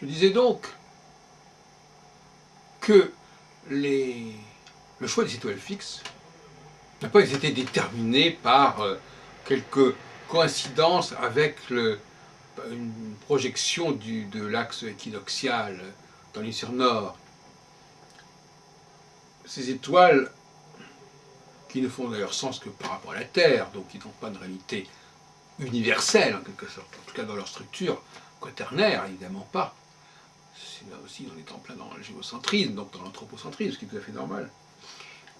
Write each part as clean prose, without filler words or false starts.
Je disais donc que le choix des étoiles fixes n'a pas été déterminé par quelques coïncidences avec une projection de l'axe équinoxial dans l'hémisphère nord. Ces étoiles, qui ne font d'ailleurs sens que par rapport à la Terre, donc qui n'ont pas de réalité universelle en quelque sorte, en tout cas dans leur structure quaternaire, évidemment pas. C'est là aussi, on est en plein dans le géocentrisme, donc dans l'anthropocentrisme, ce qui est tout à fait normal.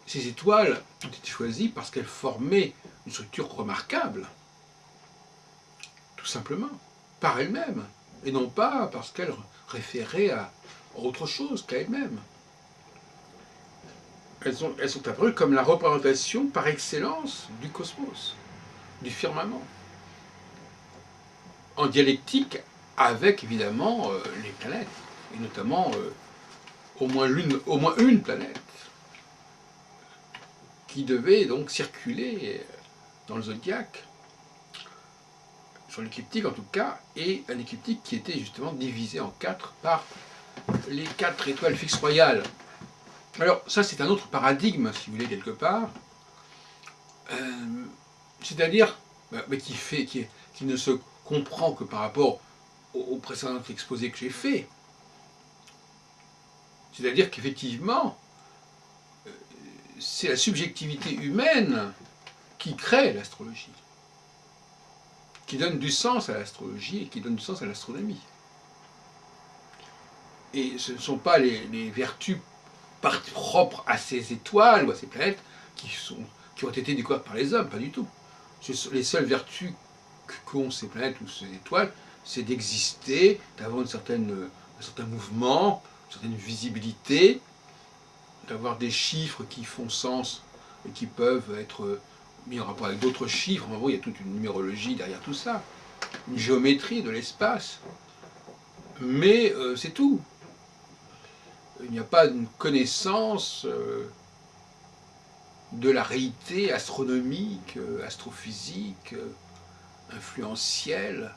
Ces étoiles ont été choisies parce qu'elles formaient une structure remarquable, tout simplement, par elles-mêmes, et non pas parce qu'elles référaient à autre chose qu'à elles-mêmes. Elles sont apparues comme la représentation par excellence du cosmos, du firmament, en dialectique avec évidemment les planètes, et notamment au moins une planète qui devait donc circuler dans le zodiaque, sur l'écliptique en tout cas, et un écliptique qui était justement divisé en quatre par les 4 étoiles fixes royales. Alors ça c'est un autre paradigme, si vous voulez, quelque part, c'est-à-dire, mais qui ne se comprend que par rapport au précédent exposé que j'ai fait. C'est-à-dire qu'effectivement, c'est la subjectivité humaine qui crée l'astrologie, qui donne du sens à l'astrologie et qui donne du sens à l'astronomie. Et ce ne sont pas les vertus propres à ces étoiles ou à ces planètes qui ont été découvertes par les hommes, pas du tout. Les seules vertus qu'ont ces planètes ou ces étoiles, c'est d'exister, d'avoir un certain mouvement, une certaine visibilité, d'avoir des chiffres qui font sens et qui peuvent être mis en rapport avec d'autres chiffres. En gros, il y a toute une numérologie derrière tout ça, une géométrie de l'espace. Mais c'est tout. Il n'y a pas une connaissance de la réalité astronomique, astrophysique, influentielle.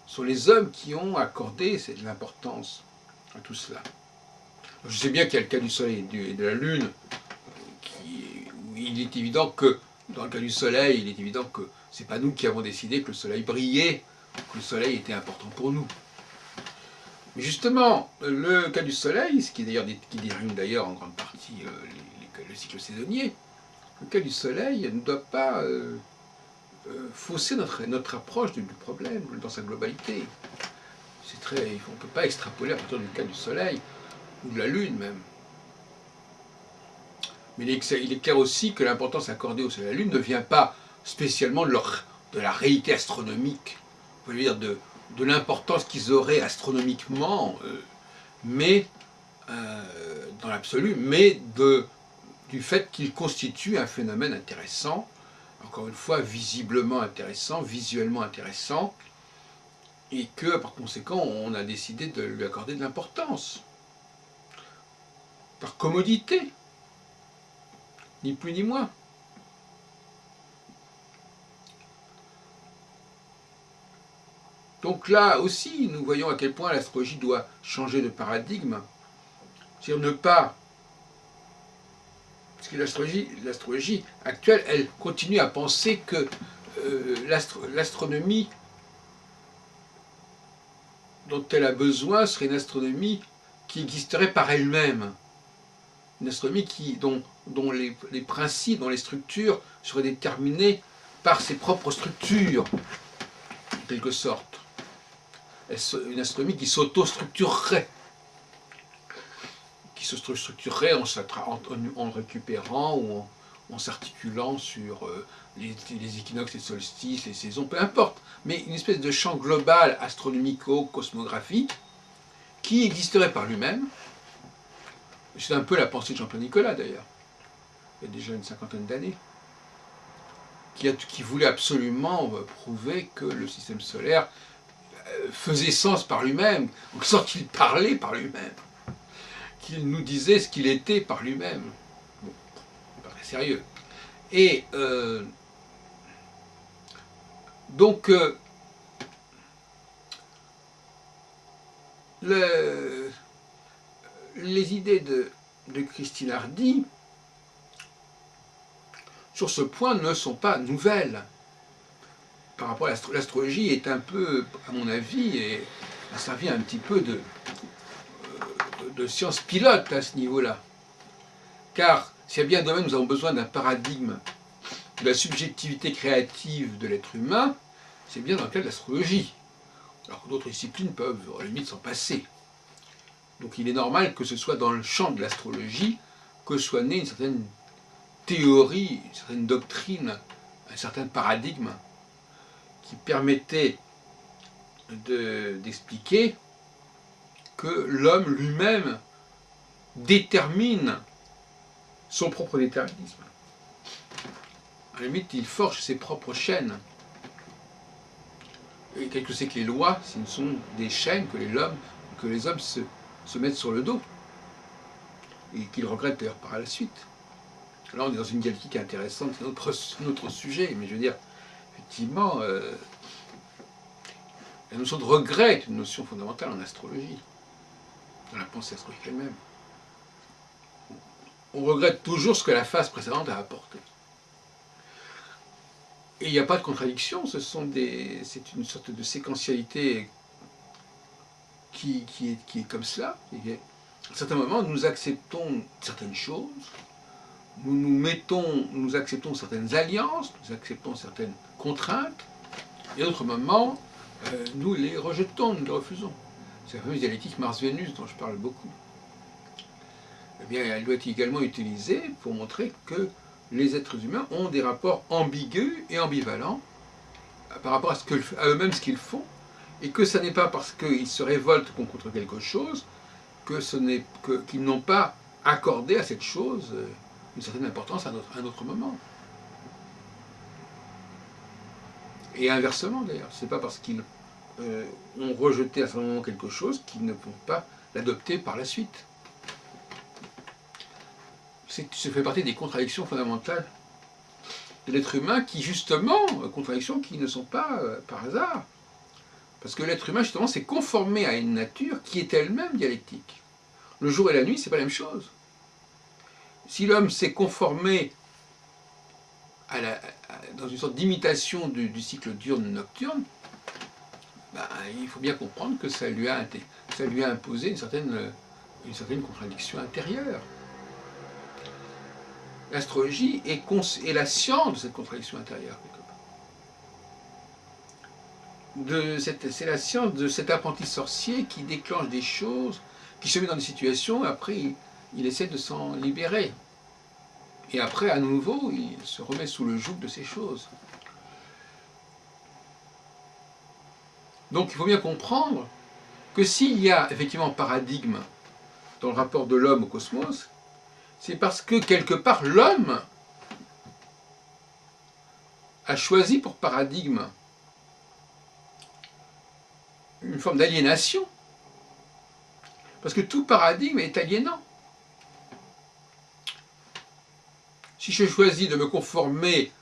Ce sont les hommes qui ont accordé de l'importance à tout cela. Je sais bien qu'il y a le cas du Soleil et de la Lune, où il est évident que, dans le cas du Soleil, il est évident que ce n'est pas nous qui avons décidé que le Soleil brillait, que le Soleil était important pour nous. Mais justement, le cas du Soleil, ce qui détermine d'ailleurs en grande partie le cycle saisonnier, le cas du Soleil ne doit pas fausser notre approche du problème dans sa globalité. On ne peut pas extrapoler à partir du cas du Soleil, ou de la Lune même. Mais il est clair aussi que l'importance accordée au Soleil et à la Lune ne vient pas spécialement de la réalité astronomique, on peut dire de l'importance qu'ils auraient astronomiquement, mais dans l'absolu, mais du fait qu'ils constituent un phénomène intéressant, encore une fois visiblement intéressant, visuellement intéressant, et que par conséquent on a décidé de lui accorder de l'importance, par commodité, ni plus ni moins. Donc là aussi, nous voyons à quel point l'astrologie doit changer de paradigme, c'est-à-dire ne pas... Parce que l'astrologie actuelle, elle continue à penser que l'astronomie dont elle a besoin serait une astronomie qui existerait par elle-même. Une astronomie dont les principes, dont les structures seraient déterminées par ses propres structures, en quelque sorte. Une astronomie qui s'auto-structurerait, en récupérant ou en s'articulant sur les équinoxes, les solstices, les saisons, peu importe, mais une espèce de champ global astronomico-cosmographique qui existerait par lui-même. C'est un peu la pensée de Jean-Pierre Nicolas d'ailleurs, il y a déjà une cinquantaine d'années, qui voulait absolument prouver que le système solaire faisait sens par lui-même, en sorte qu'il parlait par lui-même, qu'il nous disait ce qu'il était par lui-même. Bon, pas très sérieux. Et donc, les idées de Christine Hardy, sur ce point, ne sont pas nouvelles. Par rapport à l'astrologie est un peu, à mon avis, et a servi un petit peu de science pilote à ce niveau-là. Car s'il y a bien un domaine où nous avons besoin d'un paradigme de la subjectivité créative de l'être humain, c'est bien dans le cas de l'astrologie. Alors que d'autres disciplines peuvent, à la limite, s'en passer. Donc il est normal que ce soit dans le champ de l'astrologie que soit née une certaine théorie, une certaine doctrine, un certain paradigme qui permettait d'expliquer que l'homme lui-même détermine son propre déterminisme. À la limite, il forge ses propres chaînes. Et qu'est-ce que c'est que les lois? Ce sont des chaînes que les hommes se mettent sur le dos. Et qu'ils regrettent d'ailleurs par la suite. Là, on est dans une dialectique intéressante, c'est notre sujet, mais je veux dire, effectivement, la notion de regret est une notion fondamentale en astrologie, dans la pensée astrologique elle-même. On regrette toujours ce que la phase précédente a apporté. Et il n'y a pas de contradiction, c'est une sorte de séquentialité qui est comme cela. À un certain moment, nous acceptons certaines choses, nous acceptons certaines alliances, nous acceptons certaines contraintes, et à d'autres moments, nous les rejetons, nous les refusons. C'est la fameuse dialectique Mars-Vénus dont je parle beaucoup. Eh bien, elle doit être également utilisée pour montrer que les êtres humains ont des rapports ambigus et ambivalents par rapport à eux-mêmes ce qu'ils font, et que ce n'est pas parce qu'ils se révoltent contre quelque chose qu'ils n'ont pas accordé à cette chose une certaine importance à un autre moment. Et inversement d'ailleurs, c'est pas parce qu'ils ont rejeté à ce moment quelque chose qu'ils ne peuvent pas l'adopter par la suite. Ça fait partie des contradictions fondamentales de l'être humain qui, justement, contradictions qui ne sont pas par hasard. Parce que l'être humain, justement, s'est conformé à une nature qui est elle-même dialectique. Le jour et la nuit, c'est pas la même chose. Si l'homme s'est conformé dans une sorte d'imitation du cycle diurne-nocturne, ben, il faut bien comprendre que ça lui a imposé une certaine contradiction intérieure. L'astrologie est la science de cette contradiction intérieure, quelque part. C'est la science de cet apprenti sorcier qui déclenche des choses, qui se met dans des situations, et après il essaie de s'en libérer. Et après, à nouveau, il se remet sous le joug de ces choses. Donc il faut bien comprendre que s'il y a effectivement un paradigme dans le rapport de l'homme au cosmos, c'est parce que quelque part l'homme a choisi pour paradigme une forme d'aliénation. Parce que tout paradigme est aliénant. Si je choisis de me conformer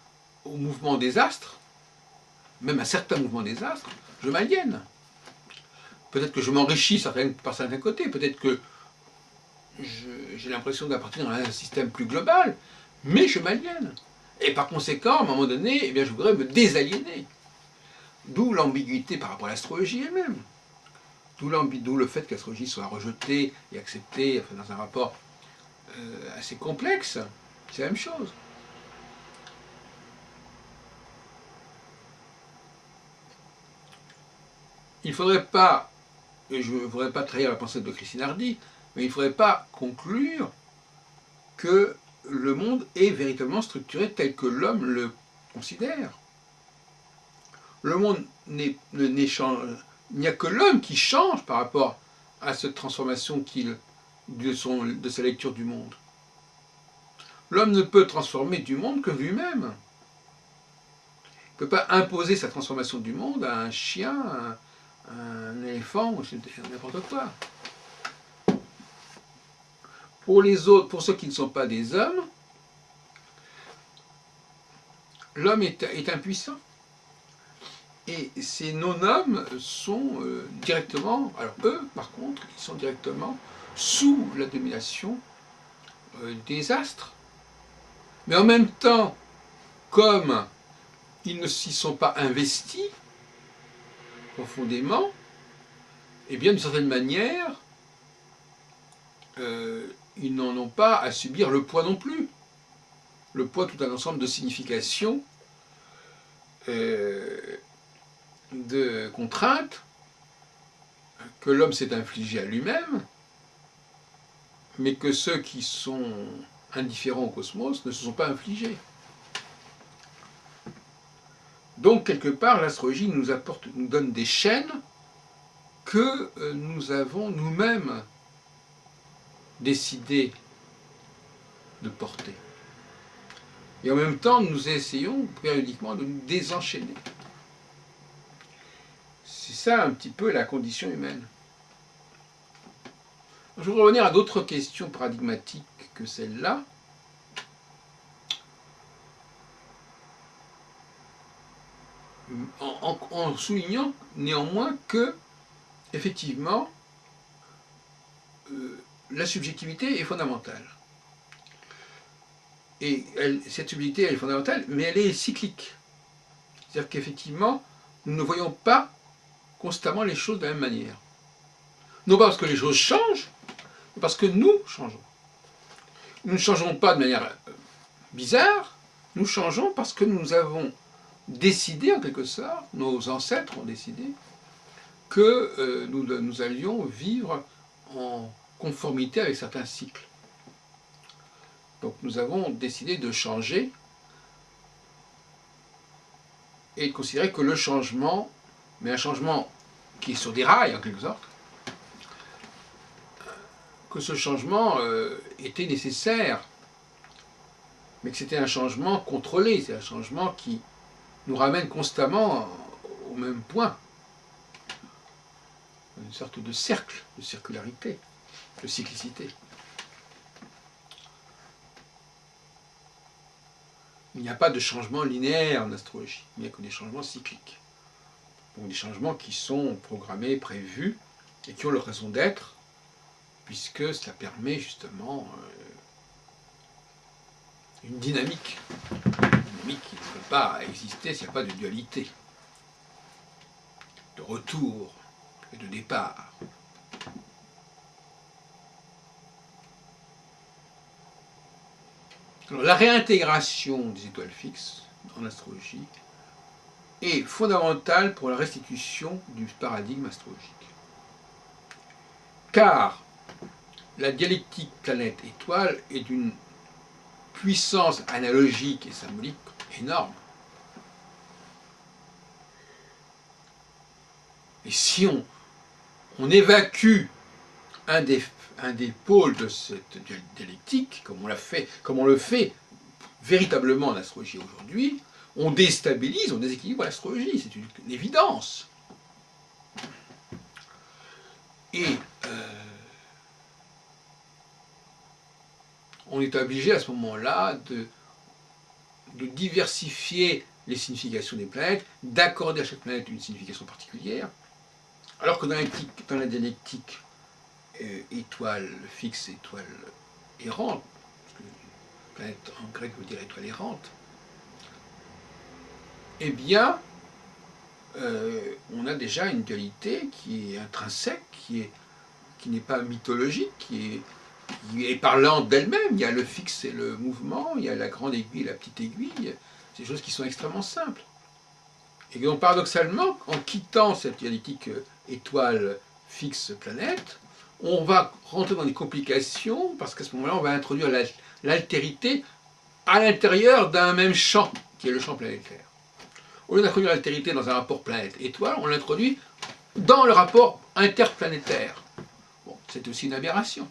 au mouvement des astres, même à certains mouvements des astres, je m'aliène. Peut-être que je m'enrichis par certains côtés, peut-être que j'ai l'impression d'appartenir à un système plus global, mais je m'aliène. Et par conséquent, à un moment donné, eh bien, je voudrais me désaliéner. D'où l'ambiguïté par rapport à l'astrologie elle-même. D'où le fait que l'astrologie soit rejetée et acceptée enfin, dans un rapport assez complexe. C'est la même chose. Il ne faudrait pas, et je ne voudrais pas trahir la pensée de Christine Hardy, mais il ne faudrait pas conclure que le monde est véritablement structuré tel que l'homme le considère. Le monde il n'y a que l'homme qui change par rapport à cette transformation de sa lecture du monde. L'homme ne peut transformer du monde que lui-même. Il ne peut pas imposer sa transformation du monde à un chien, à un éléphant, n'importe quoi. Pour les autres, pour ceux qui ne sont pas des hommes, l'homme est impuissant. Et ces non-hommes sont directement, alors eux, par contre, ils sont directement sous la domination des astres. Mais en même temps, comme ils ne s'y sont pas investis profondément, et bien d'une certaine manière, ils n'en ont pas à subir le poids non plus. Le poids, tout un ensemble de significations, de contraintes que l'homme s'est infligé à lui-même, mais que ceux qui sont indifférents au cosmos ne se sont pas infligés. Donc, quelque part, l'astrologie nous donne des chaînes que nous avons nous-mêmes décidé de porter. Et en même temps, nous essayons périodiquement de nous désenchaîner. C'est ça un petit peu la condition humaine. Je vais revenir à d'autres questions paradigmatiques que celle-là. En soulignant néanmoins que, effectivement, la subjectivité est fondamentale. Et cette subjectivité elle est fondamentale, mais elle est cyclique. C'est-à-dire qu'effectivement, nous ne voyons pas constamment les choses de la même manière. Non pas parce que les choses changent, mais parce que nous changeons. Nous ne changeons pas de manière bizarre, nous changeons parce que nous avons décidé, en quelque sorte, nos ancêtres ont décidé, que nous allions vivre en conformité avec certains cycles. Donc nous avons décidé de changer et de considérer que le changement, mais un changement qui est sur des rails en quelque sorte, que ce changement était nécessaire, mais que c'était un changement contrôlé, c'est un changement qui nous ramène constamment au même point, une sorte de cercle, de circularité, de cyclicité. Il n'y a pas de changement linéaire en astrologie, il n'y a que des changements cycliques. Donc des changements qui sont programmés, prévus, et qui ont leur raison d'être, puisque cela permet justement une dynamique qui ne peut pas exister s'il n'y a pas de dualité, de retour et de départ. Alors, la réintégration des étoiles fixes en astrologie est fondamentale pour la restitution du paradigme astrologique. Car la dialectique planète-étoile est d'une puissance analogique et symbolique énorme. Et si on évacue un des pôles de cette dialectique, comme on le fait véritablement en astrologie aujourd'hui, on déstabilise, on déséquilibre l'astrologie, c'est une évidence. Et on est obligé à ce moment-là de diversifier les significations des planètes, d'accorder à chaque planète une signification particulière, alors que dans la dialectique étoile fixe, étoile errante, parce que planète en grec veut dire étoile errante, eh bien, on a déjà une dualité qui est intrinsèque, qui n'est pas mythologique, qui est parlante d'elle-même. Il y a le fixe et le mouvement, il y a la grande aiguille et la petite aiguille, c'est des choses qui sont extrêmement simples. Et donc paradoxalement, en quittant cette dialectique étoile fixe planète, on va rentrer dans des complications, parce qu'à ce moment-là, on va introduire l'altérité à l'intérieur d'un même champ, qui est le champ planétaire. Au lieu d'introduire l'altérité dans un rapport planète-étoile, on l'introduit dans le rapport interplanétaire. Bon, c'est aussi une aberration,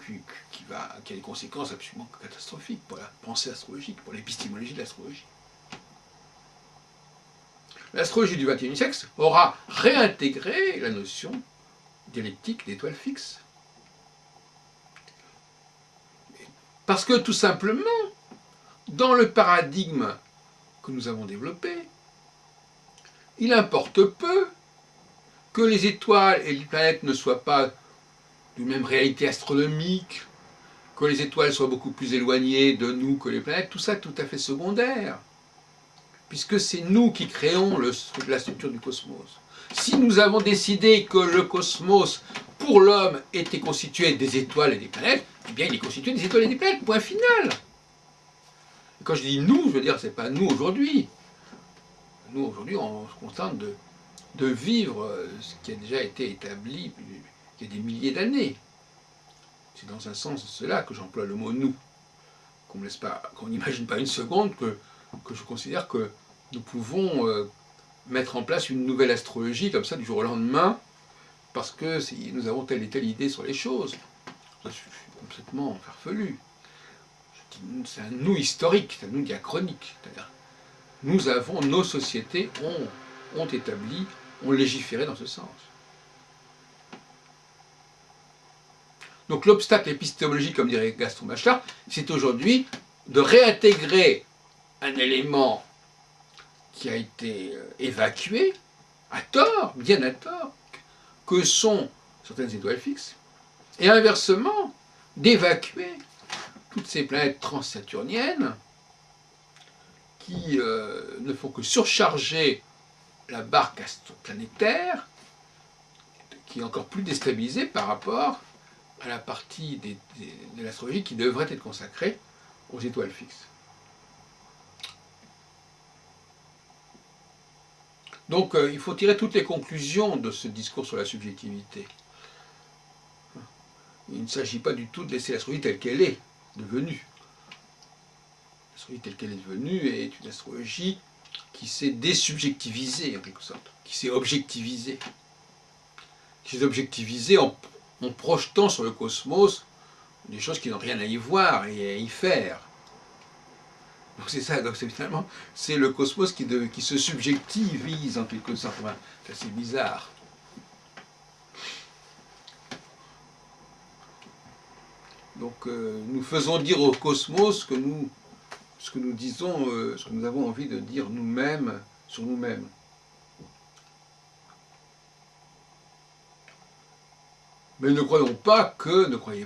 qui a des conséquences absolument catastrophiques pour la pensée astrologique, pour l'épistémologie de l'astrologie. L'astrologie du XXIe siècle aura réintégré la notion dialectique d'étoile fixe. Parce que tout simplement, dans le paradigme que nous avons développé, il importe peu que les étoiles et les planètes ne soient pas d'une même réalité astronomique, que les étoiles soient beaucoup plus éloignées de nous que les planètes, tout ça est tout à fait secondaire, puisque c'est nous qui créons la structure du cosmos. Si nous avons décidé que le cosmos, pour l'homme, était constitué des étoiles et des planètes, eh bien il est constitué des étoiles et des planètes, point final. Et quand je dis nous, je veux dire, c'est pas nous aujourd'hui. Nous, aujourd'hui, on se contente de vivre ce qui a déjà été établi il y a des milliers d'années. C'est dans un sens cela que j'emploie le mot nous. Qu'on n'imagine pas une seconde que je considère que nous pouvons mettre en place une nouvelle astrologie comme ça du jour au lendemain parce que nous avons telle et telle idée sur les choses. Je suis complètement farfelu. C'est un nous historique, c'est un nous diachronique. C'est-à-dire, nos sociétés ont établi, ont légiféré dans ce sens. Donc l'obstacle épistémologique, comme dirait Gaston Bachelard, c'est aujourd'hui de réintégrer un élément qui a été évacué, à tort, bien à tort, que sont certaines étoiles fixes, et inversement, d'évacuer toutes ces planètes transsaturniennes qui ne font que surcharger la barque planétaire, qui est encore plus déstabilisée par rapport à la partie de l'astrologie qui devrait être consacrée aux étoiles fixes. Donc il faut tirer toutes les conclusions de ce discours sur la subjectivité. Il ne s'agit pas du tout de laisser l'astrologie telle qu'elle est devenue. L'astrologie telle qu'elle est devenue est une astrologie qui s'est désubjectivisée en quelque sorte, qui s'est objectivisée. Qui s'est objectivisée en projetant sur le cosmos des choses qui n'ont rien à y voir et à y faire. Donc c'est ça, donc finalement, c'est le cosmos qui se subjectivise en quelque sorte. Enfin, c'est assez bizarre. Donc nous faisons dire au cosmos ce que nous disons, ce que nous avons envie de dire nous-mêmes sur nous-mêmes. Mais ne croyez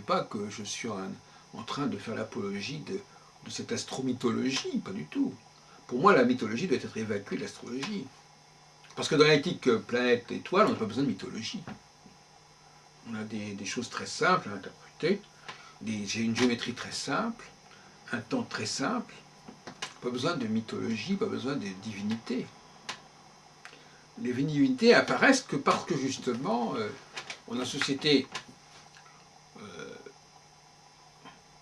pas que je suis en train de faire l'apologie de cette astromythologie, pas du tout. Pour moi, la mythologie doit être évacuée de l'astrologie. Parce que dans l'éthique planète-étoile, on n'a pas besoin de mythologie. On a des choses très simples à interpréter, j'ai une géométrie très simple, un temps très simple, pas besoin de mythologie, pas besoin de divinité. Les divinités apparaissent que parce que justement, on a une société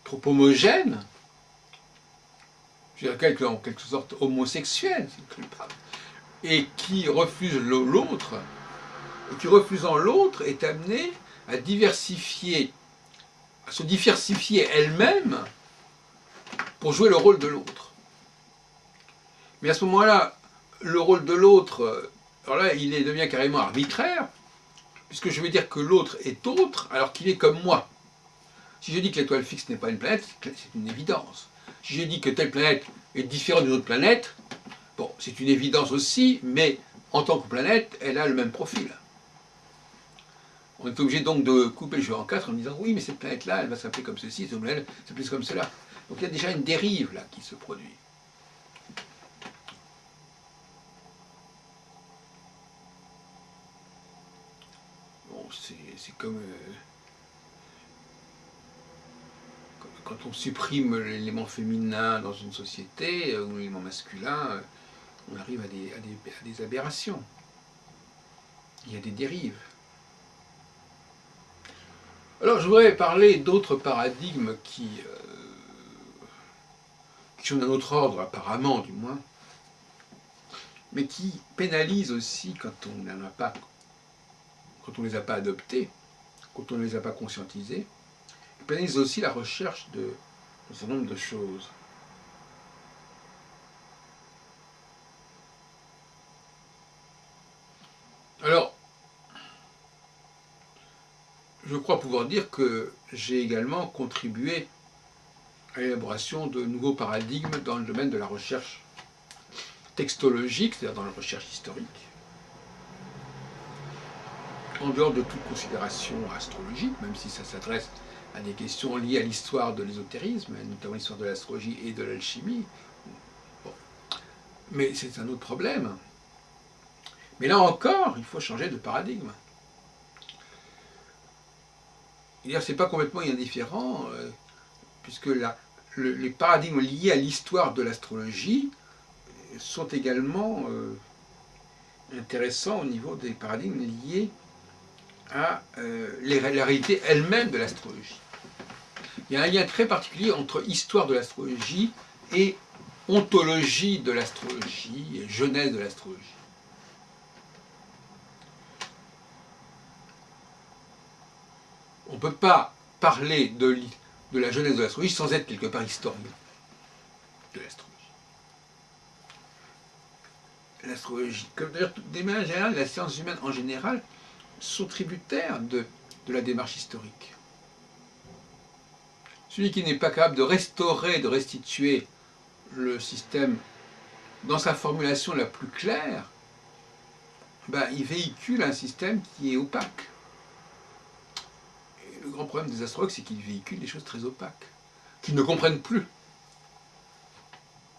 trop homogène, je dirais en quelque sorte homosexuelle, et qui refuse l'autre, et qui refusant l'autre est amenée à se diversifier elle-même pour jouer le rôle de l'autre. Mais à ce moment-là, le rôle de l'autre, alors là, il devient carrément arbitraire, puisque je veux dire que l'autre est autre alors qu'il est comme moi. Si je dis que l'étoile fixe n'est pas une planète, c'est une évidence. Si je dis que telle planète est différente d'une autre planète, bon, c'est une évidence aussi, mais en tant que planète, elle a le même profil. On est obligé donc de couper le jeu en quatre en disant oui, mais cette planète-là, elle va s'appeler comme ceci, cette planète s'appeler comme cela. Donc il y a déjà une dérive là qui se produit. Bon, c'est comme quand on supprime l'élément féminin dans une société, ou l'élément masculin, on arrive à des aberrations. Il y a des dérives. Alors je voudrais parler d'autres paradigmes qui sont d'un autre ordre, apparemment du moins, mais qui pénalisent aussi quand on n'en a pas, quand on ne les a pas adoptés, quand on ne les a pas conscientisés, ils pénalisent aussi la recherche d'un certain nombre de choses. Alors, je crois pouvoir dire que j'ai également contribué à l'élaboration de nouveaux paradigmes dans le domaine de la recherche textologique, c'est-à-dire dans la recherche historique. en dehors de toute considération astrologique, même si ça s'adresse à des questions liées à l'histoire de l'ésotérisme, notamment l'histoire de l'astrologie et de l'alchimie. Bon. Mais c'est un autre problème. Mais là encore, il faut changer de paradigme. C'est pas complètement indifférent, puisque les paradigmes liés à l'histoire de l'astrologie sont également intéressants au niveau des paradigmes liés à la réalité elle-même de l'astrologie. Il y a un lien très particulier entre histoire de l'astrologie et ontologie de l'astrologie et genèse de l'astrologie. On ne peut pas parler de la genèse de l'astrologie sans être quelque part historien de l'astrologie. L'astrologie, des manières générales, la science humaine en général, sont tributaires de la démarche historique. Celui qui n'est pas capable de restaurer, de restituer le système dans sa formulation la plus claire, il véhicule un système qui est opaque. Et le grand problème des astrologues, c'est qu'ils véhiculent des choses très opaques, qu'ils ne comprennent plus.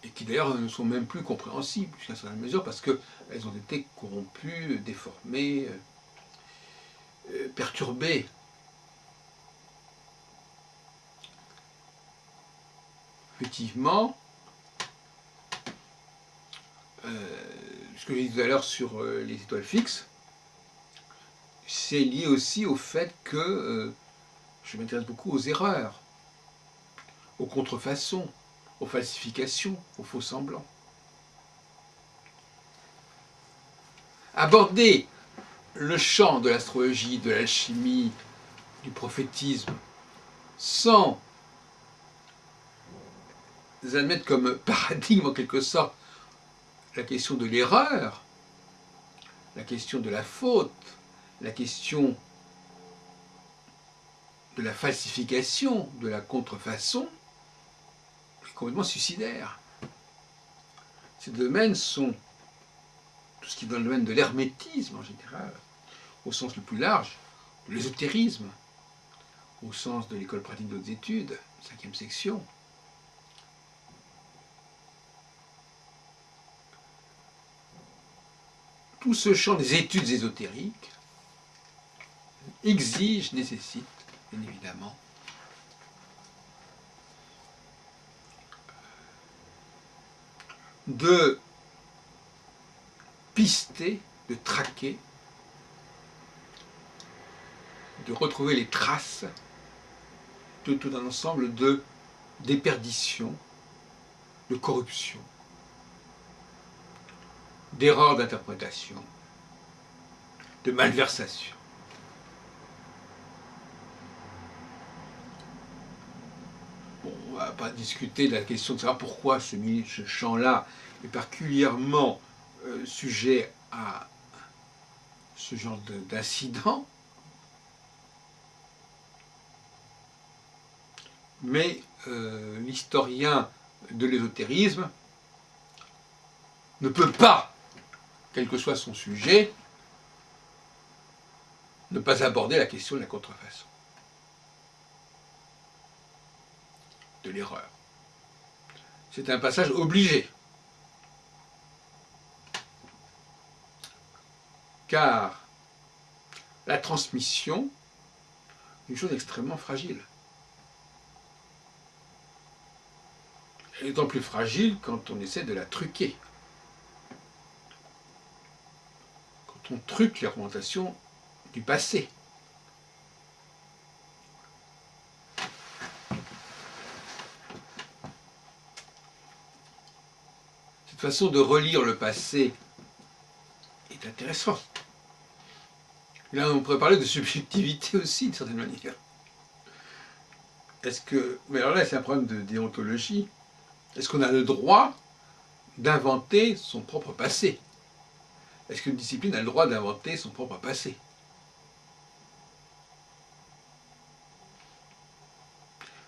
Et qui d'ailleurs ne sont même plus compréhensibles, jusqu'à une certaine mesure, parce qu'elles ont été corrompues, déformées, perturbées. Effectivement, ce que j'ai dit tout à l'heure sur les étoiles fixes, c'est lié aussi au fait que je m'intéresse beaucoup aux erreurs, aux contrefaçons, aux falsifications, aux faux semblants. Aborder le champ de l'astrologie, de l'alchimie, du prophétisme, sans admettre comme paradigme en quelque sorte la question de l'erreur, la question de la faute, la question de la falsification, de la contrefaçon, est complètement suicidaire. Ces domaines sont tout ce qui est dans le domaine de l'hermétisme en général, au sens le plus large, de l'ésotérisme, au sens de l'école pratique d'autres études, 5e section. Tout ce champ des études ésotériques exige, nécessite, bien évidemment, de pister, de traquer, de retrouver les traces de tout un ensemble de déperditions, de corruption, d'erreurs d'interprétation, de malversation. Bon, on ne va pas discuter de la question de savoir pourquoi ce champ-là est particulièrement sujet à ce genre d'incident, mais l'historien de l'ésotérisme ne peut pas, quel que soit son sujet, ne pas aborder la question de la contrefaçon, de l'erreur. C'est un passage obligé. Car la transmission est une chose extrêmement fragile. Elle est d'autant plus fragile quand on essaie de la truquer. Quand on truque les représentations du passé. Cette façon de relire le passé est intéressante. Là, on pourrait parler de subjectivité aussi, d'une certaine manière. Mais alors là, c'est un problème de déontologie. Est-ce qu'on a le droit d'inventer son propre passé? Est-ce qu'une discipline a le droit d'inventer son propre passé?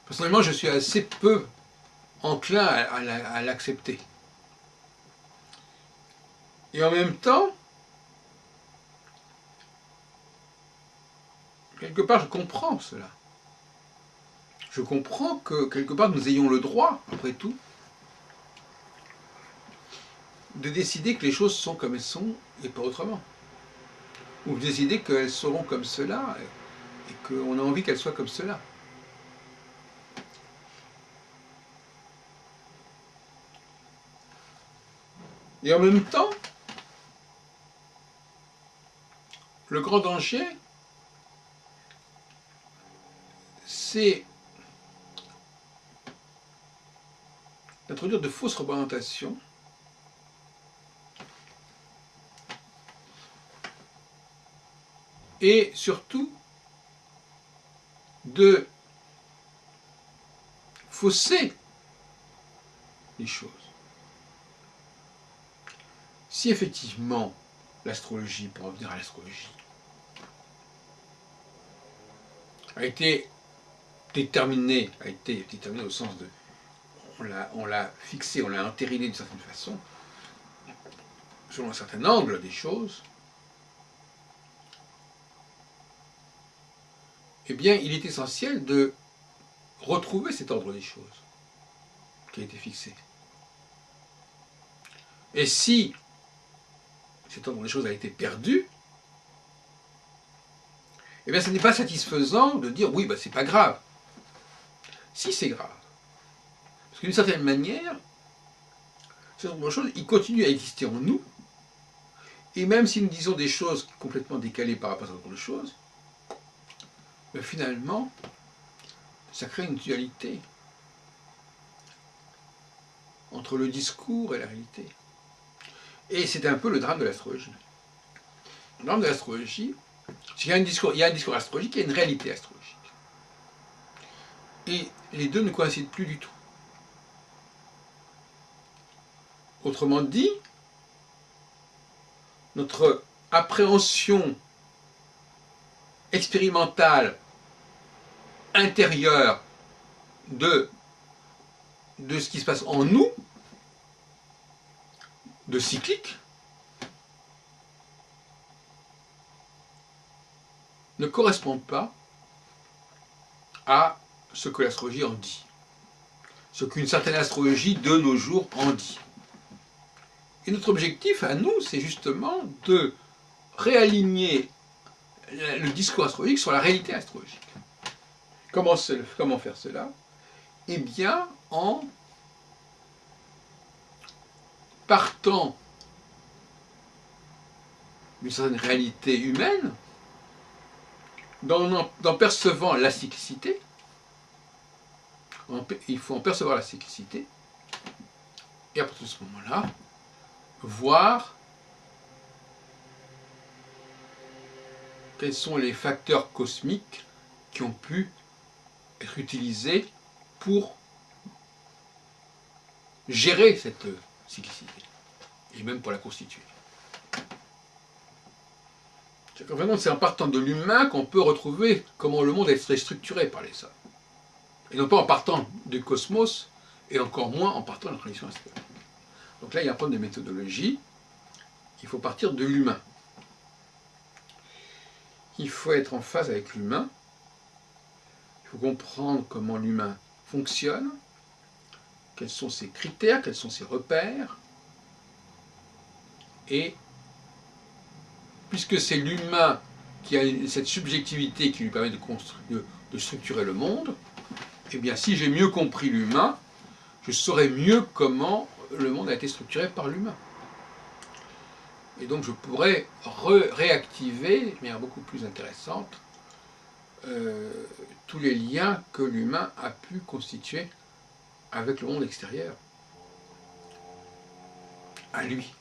Personnellement, je suis assez peu enclin à l'accepter. Et en même temps, quelque part, je comprends cela. Je comprends que, quelque part, nous ayons le droit, après tout, de décider que les choses sont comme elles sont et pas autrement. Ou de décider qu'elles seront comme cela et qu'on a envie qu'elles soient comme cela. Et en même temps, le grand danger, c'est d'introduire de fausses représentations et surtout de fausser les choses. Si effectivement l'astrologie, pour revenir à l'astrologie, a été déterminée au sens de on l'a fixé, on l'a entériné d'une certaine façon, selon un certain angle des choses, eh bien, il est essentiel de retrouver cet ordre des choses qui a été fixé. Et si cet ordre des choses a été perdu, eh bien, ce n'est pas satisfaisant de dire oui, c'est pas grave. Si, c'est grave. Parce qu'une certaine manière, cet ordre des choses, il continue à exister en nous, et même si nous disons des choses complètement décalées par rapport à cet ordre de choses, finalement, ça crée une dualité entre le discours et la réalité. Et c'est un peu le drame de l'astrologie. Le drame de l'astrologie, c'est qu'il y a un discours astrologique et une réalité astrologique. Et les deux ne coïncident plus du tout. Autrement dit, notre appréhension expérimentale intérieure de ce qui se passe en nous, de cyclique, ne correspond pas à ce que l'astrologie en dit. Ce qu'une certaine astrologie de nos jours en dit. Et notre objectif à nous, c'est justement de réaligner le discours astrologique sur la réalité astrologique. Comment faire cela? Eh bien, en partant d'une certaine réalité humaine, d'en percevant la cyclicité, il faut en percevoir la cyclicité, et à partir de ce moment-là, voir quels sont les facteurs cosmiques qui ont pu être utilisés pour gérer cette cyclicité, et même pour la constituer. C'est en partant de l'humain qu'on peut retrouver comment le monde est structuré par les hommes. Et non pas en partant du cosmos, et encore moins en partant de la tradition astrologique. Donc là, il y a un problème de méthodologie. Il faut partir de l'humain. Il faut être en phase avec l'humain. Il faut comprendre comment l'humain fonctionne, quels sont ses critères, quels sont ses repères. Et puisque c'est l'humain qui a cette subjectivité qui lui permet de structurer le monde, eh bien si j'ai mieux compris l'humain, je saurai mieux comment le monde a été structuré par l'humain. Et donc je pourrais réactiver, de manière beaucoup plus intéressante, tous les liens que l'humain a pu constituer avec le monde extérieur, à lui.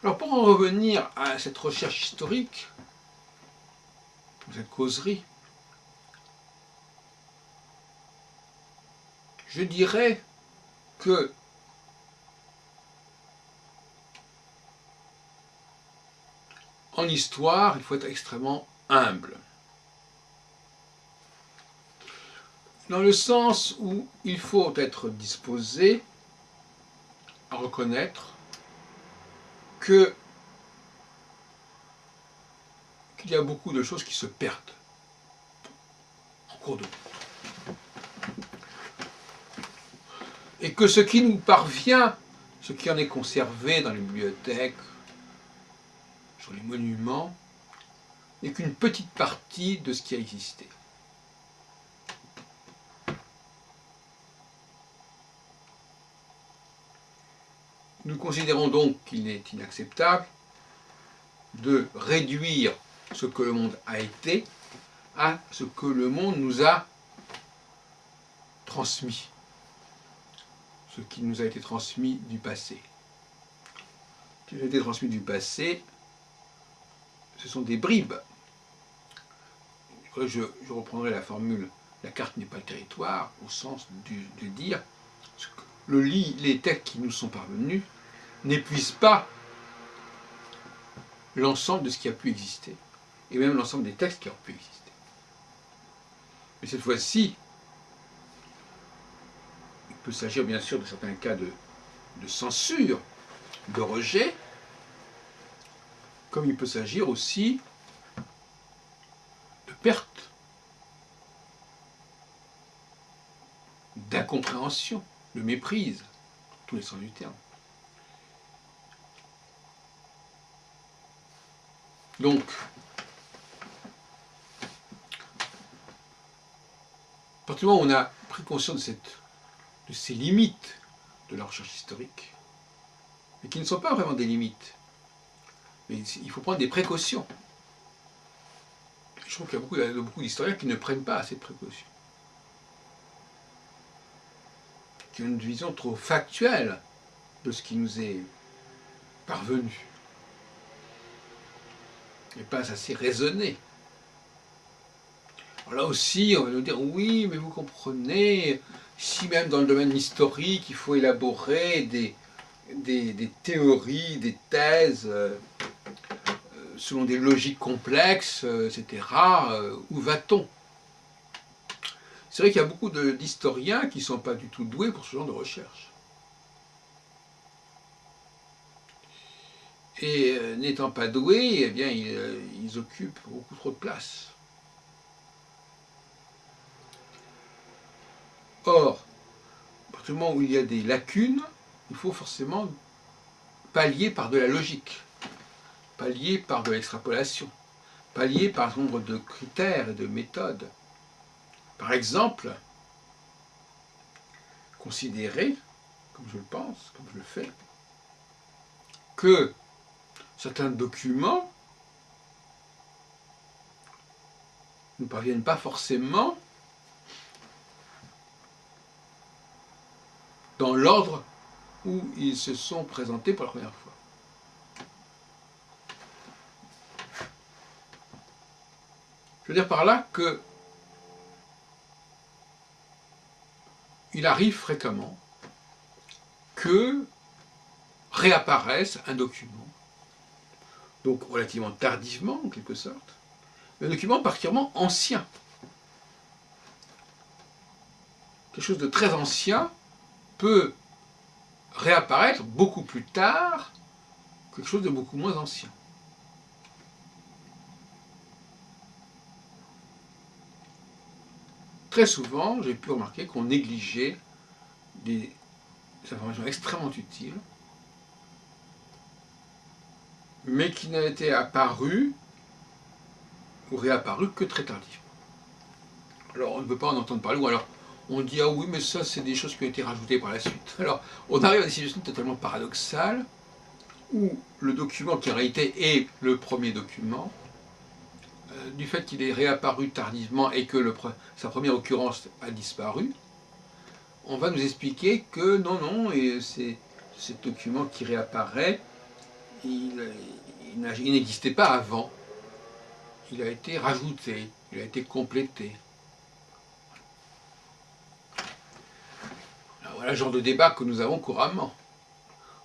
Alors pour en revenir à cette recherche historique, cette causerie, je dirais que en histoire, il faut être extrêmement humble. Dans le sens où il faut être disposé à reconnaître qu'il qu'il y a beaucoup de choses qui se perdent en cours de route. Et que ce qui nous parvient, ce qui en est conservé dans les bibliothèques, sur les monuments, n'est qu'une petite partie de ce qui a existé. Nous considérons donc qu'il est inacceptable de réduire ce que le monde a été à ce que le monde nous a transmis, ce qui nous a été transmis du passé. Ce qui nous a été transmis du passé, ce sont des bribes. Je reprendrai la formule, la carte n'est pas le territoire, au sens de dire que les textes qui nous sont parvenus n'épuisent pas l'ensemble de ce qui a pu exister, et même l'ensemble des textes qui ont pu exister. Mais cette fois-ci, il peut s'agir bien sûr de certains cas de censure, de rejet, comme il peut s'agir aussi de perte, d'incompréhension, de méprise, dans tous les sens du terme. Donc, à partir du moment où on a pris conscience de ces limites de la recherche historique, mais qui ne sont pas vraiment des limites, mais il faut prendre des précautions. Je trouve qu'il y a beaucoup d'historiens qui ne prennent pas assez de précautions, qui ont une vision trop factuelle de ce qui nous est parvenu, et pas assez raisonnée. Alors là aussi, on va nous dire, oui, mais vous comprenez, si même dans le domaine historique, il faut élaborer des théories, des thèses, selon des logiques complexes, etc., où va-t-on? C'est vrai qu'il y a beaucoup d'historiens qui ne sont pas du tout doués pour ce genre de recherche. Et n'étant pas doués, eh bien, ils occupent beaucoup trop de place. Or, à partir du moment où il y a des lacunes, il faut forcément pallier par de la logique, pallier par de l'extrapolation, pallier par un nombre de critères et de méthodes. Par exemple, considérer, comme je le pense, comme je le fais, que certains documents ne parviennent pas forcément dans l'ordre où ils se sont présentés pour la première fois. Je veux dire par là que il arrive fréquemment que réapparaisse un document, donc relativement tardivement en quelque sorte, un document particulièrement ancien. Quelque chose de très ancien peut réapparaître beaucoup plus tard que quelque chose de beaucoup moins ancien. Très souvent, j'ai pu remarquer qu'on négligeait des informations extrêmement utiles, mais qui n'avaient été apparues ou réapparues que très tardivement. Alors, on ne peut pas en entendre parler, ou alors on dit « Ah oui, mais ça, c'est des choses qui ont été rajoutées par la suite. » Alors, on arrive à des situations totalement paradoxales, où le document qui en réalité est le premier document, du fait qu'il est réapparu tardivement et que sa première occurrence a disparu, on va nous expliquer que non, et c'est ce document qui réapparaît, il n'existait pas avant, il a été rajouté, il a été complété. Alors voilà le genre de débat que nous avons couramment,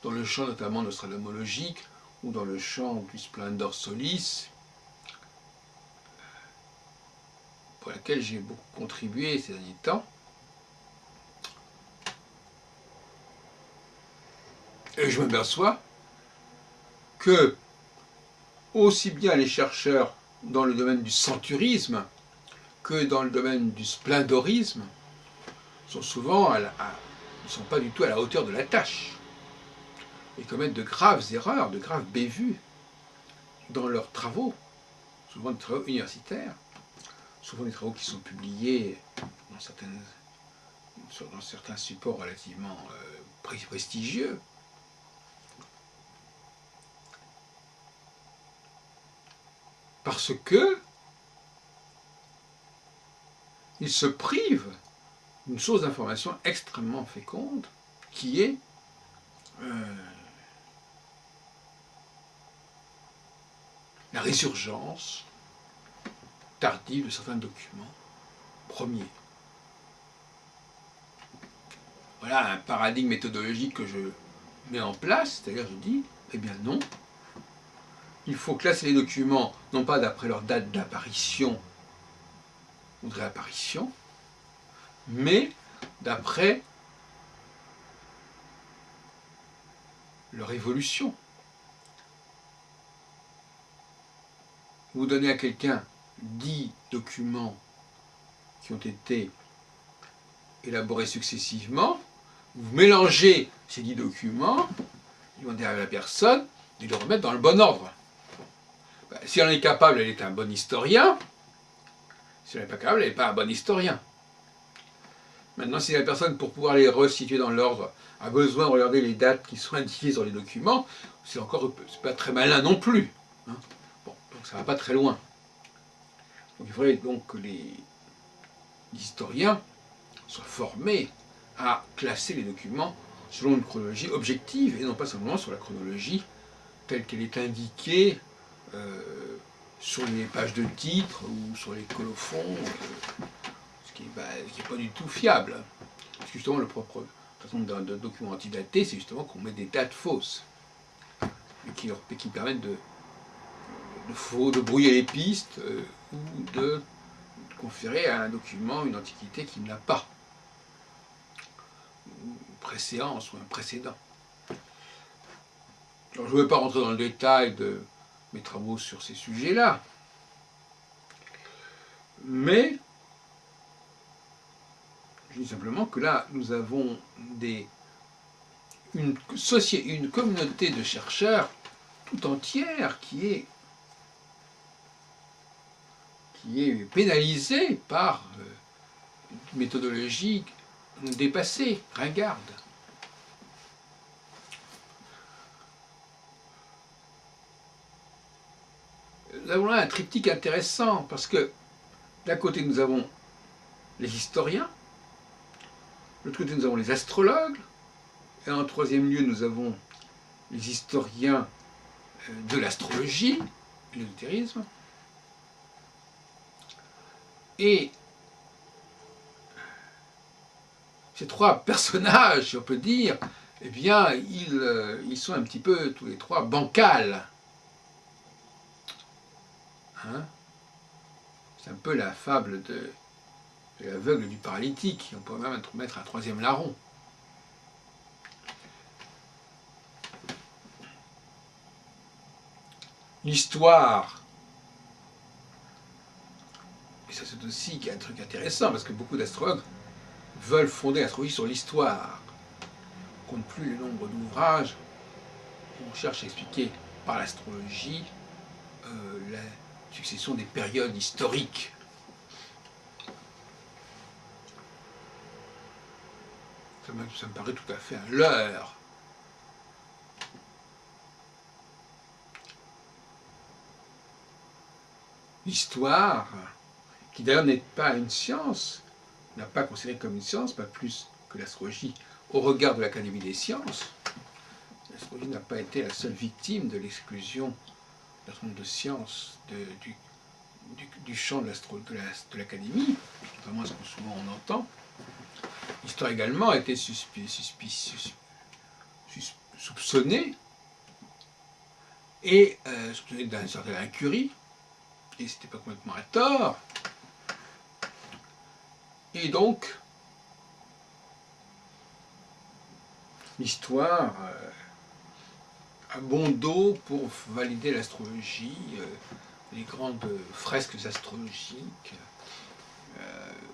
dans le champ notamment nostradamologique, ou dans le champ du Splendor Solis, pour laquelle j'ai beaucoup contribué ces derniers temps. Et je m'aperçois que aussi bien les chercheurs dans le domaine du centurisme que dans le domaine du splendorisme, sont souvent ne sont pas du tout à la hauteur de la tâche et commettent de graves erreurs, de graves bévues dans leurs travaux, souvent des travaux universitaires, souvent des travaux qui sont publiés dans certains supports relativement prestigieux. Parce que ils se privent d'une source d'information extrêmement féconde, qui est la résurgence tardive de certains documents premiers. Voilà un paradigme méthodologique que je mets en place, c'est-à-dire je dis, eh bien non, il faut classer les documents non pas d'après leur date d'apparition ou de réapparition, mais d'après leur évolution. Vous donnez à quelqu'un 10 documents qui ont été élaborés successivement, vous mélangez ces 10 documents, ils vont dire à la personne de les remettre dans le bon ordre. Si elle en est capable, elle est un bon historien. Si elle n'est pas capable, elle n'est pas un bon historien. Maintenant, si la personne, pour pouvoir les resituer dans l'ordre, a besoin de regarder les dates qui sont indiquées sur les documents, c'est pas très malin non plus. Hein. Bon, donc ça ne va pas très loin. Donc il faudrait donc que les historiens soient formés à classer les documents selon une chronologie objective et non pas simplement sur la chronologie telle qu'elle est indiquée sur les pages de titre ou sur les colophons, ce qui n'est pas du tout fiable. Parce que justement, le propre d'un document antidaté, c'est justement qu'on met des dates fausses, et qui permettent de brouiller les pistes ou de conférer à un document une antiquité qu'il n'a pas, une préséance ou un précédent. Alors, je ne vais pas rentrer dans le détail de mes travaux sur ces sujets-là, mais je dis simplement que là, nous avons une communauté de chercheurs tout entière qui est pénalisée par une méthodologie dépassée, ringarde. Nous avons là un triptyque intéressant, parce que d'un côté nous avons les historiens, de l'autre côté nous avons les astrologues, et en troisième lieu nous avons les historiens de l'astrologie, l'ésotérisme, et ces trois personnages, si on peut dire, eh bien, ils sont un petit peu tous les trois bancals. Hein? C'est un peu la fable de l'aveugle et du paralytique. On pourrait même mettre un troisième larron. L'histoire, et ça c'est aussi un truc intéressant, parce que beaucoup d'astrologues veulent fonder l'astrologie sur l'histoire. On ne compte plus le nombre d'ouvrages où on cherche à expliquer par l'astrologie la succession des périodes historiques. Ça me paraît tout à fait un leurre. L'histoire, qui d'ailleurs n'est pas une science, n'a pas considéré comme une science, pas plus que l'astrologie, au regard de l'Académie des sciences. L'astrologie n'a pas été la seule victime de l'exclusion d'un certain nombre de sciences du champ de l'Académie, contrairement à ce que souvent on entend. L'histoire également a été soupçonnée, et soupçonnée d'une certaine incurie, et c'était pas complètement à tort. Et donc, l'histoire a bon dos pour valider l'astrologie les grandes fresques astrologiques,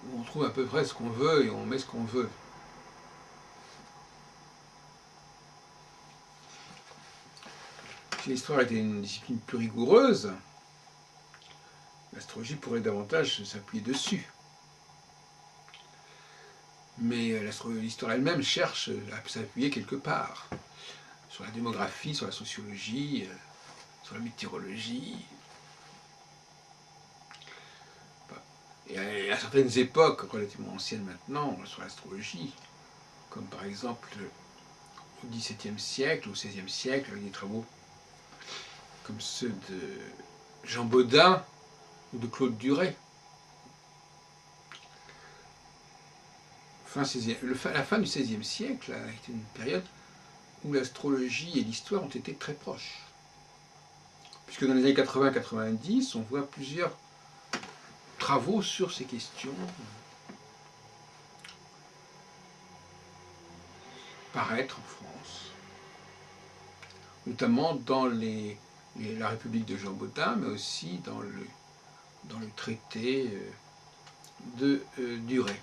où on trouve à peu près ce qu'on veut et on met ce qu'on veut. Si l'histoire était une discipline plus rigoureuse, l'astrologie pourrait davantage s'appuyer dessus. Mais l'histoire elle-même cherche à s'appuyer quelque part, sur la démographie, sur la sociologie, sur la météorologie. Et à certaines époques, relativement anciennes maintenant, sur l'astrologie, comme par exemple au XVIIe siècle, au XVIe siècle, avec des travaux comme ceux de Jean Bodin ou de Claude Duret. La fin du XVIe siècle a été une période où l'astrologie et l'histoire ont été très proches. Puisque dans les années 80-90, on voit plusieurs travaux sur ces questions paraître en France, notamment dans la République de Jean Bodin, mais aussi dans le traité de Duret.